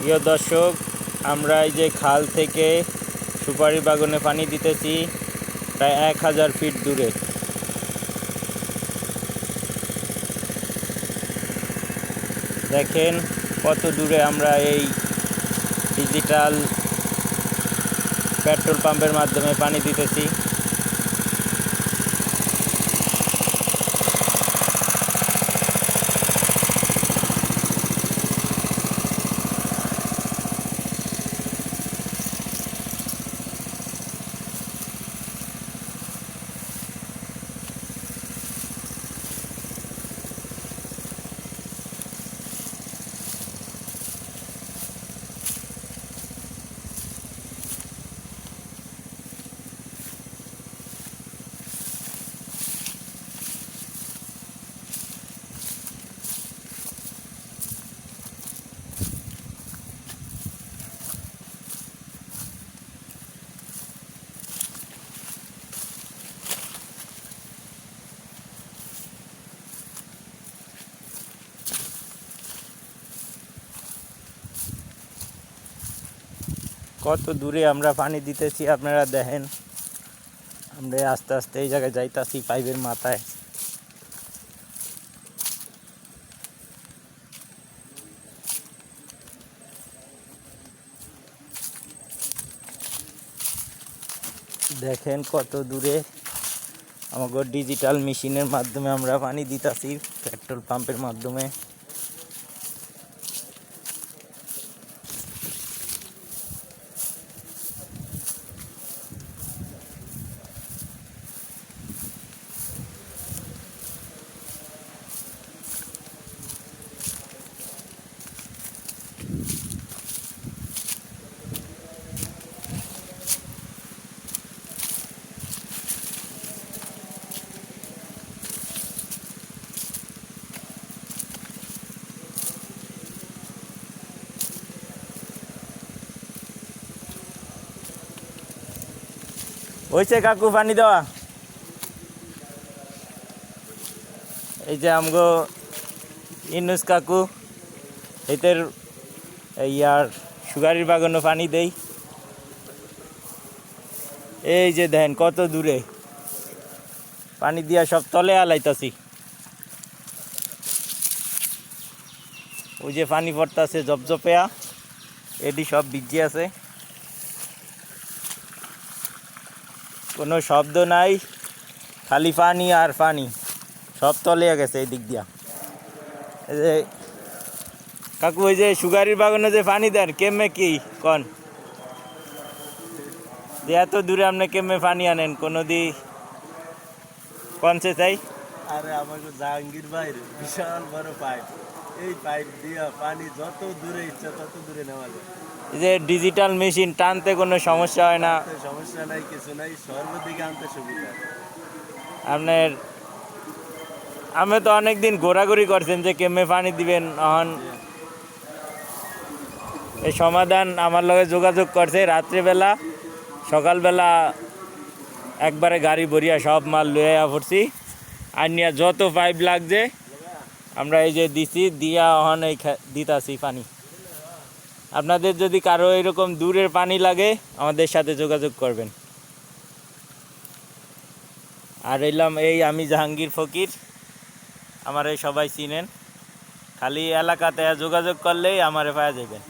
প্রিয় দর্শক, আমরা এই যে খাল থেকে সুপারি বাগানে পানি দিতেছি প্রায় 1000 ফিট দূরে। দেখেন কত দূরে আমরা এই ডিজিটাল পেট্রোল পাম্পের মাধ্যমে পানি দিতেছি। কত দূরে আমরা পানি দিতেছি আপনারা দেখেন। আমরা আস্তে আস্তে এই জায়গায় যাইতাছি পাইপের মাথায়। দেখেন কত দূরে আমাকে ডিজিটাল মেশিনের মাধ্যমে আমরা পানি দিতেছি পেট্রোল পাম্পের মাধ্যমে। হয়েছে কাকু পানি দেওয়া? এই যে আমগো ইনুস কাকু এদের ইয়ার সুগারির বাগানে পানি দেই। এই যে দেখেন কত দূরে পানি দিয়া সব তলে আলাইতাছি। ওই যে পানি পড়তাছে জপজপেয়া, এটি সব ভিজে আছে, কোনো শব্দ নাই, খালি পানি আর পানি, সব তলে গেছে এই দিক দিয়া। এই যে কাকু ওই যে সুগারির বাগানে যে পানি দেন কেমনে কি কন, যে এত দূরে আপনি কেমনে পানি আনেন কোনো দি কনসে চাই? আরে আমাকে জাহাঙ্গীর ভাইয়ের বিশাল বড় পাইপ, এই পাইপ দিয়া পানি যত দূরে ইচ্ছা তত দূরে নেওয়া যায়। এই যে ডিজিটাল মেশিন টানতে কোনো সমস্যা হয় না, সমস্যা নাই, কিছু নাই, সর্বদিকে আনতে সুবিধা। আপনার আমি তো অনেকদিন ঘোরাঘুরি করছেন যে কেমনে পানি দিবেন, এখন এই সমাধান আমার লগে যোগাযোগ করছে। রাত্রিবেলা সকালবেলা একবারে গাড়ি ভরিয়া সব মাল লইয়া পড়ছি, আর নিয়ে যত পাইপ লাগছে আমরা এই যে দিছি, দিয়া এখন এই দিতাছি পানি। আপনাদের যদি কারো এরকম দূরের পানি লাগে আমাদের সাথে যোগাযোগ করবেন। আর এলাম এই আমি জাহাঙ্গীর ফকির, আমার এই সবাই চিনেন, খালি এলাকাতে যোগাযোগ করলেই আমারে পাওয়া যাবেন।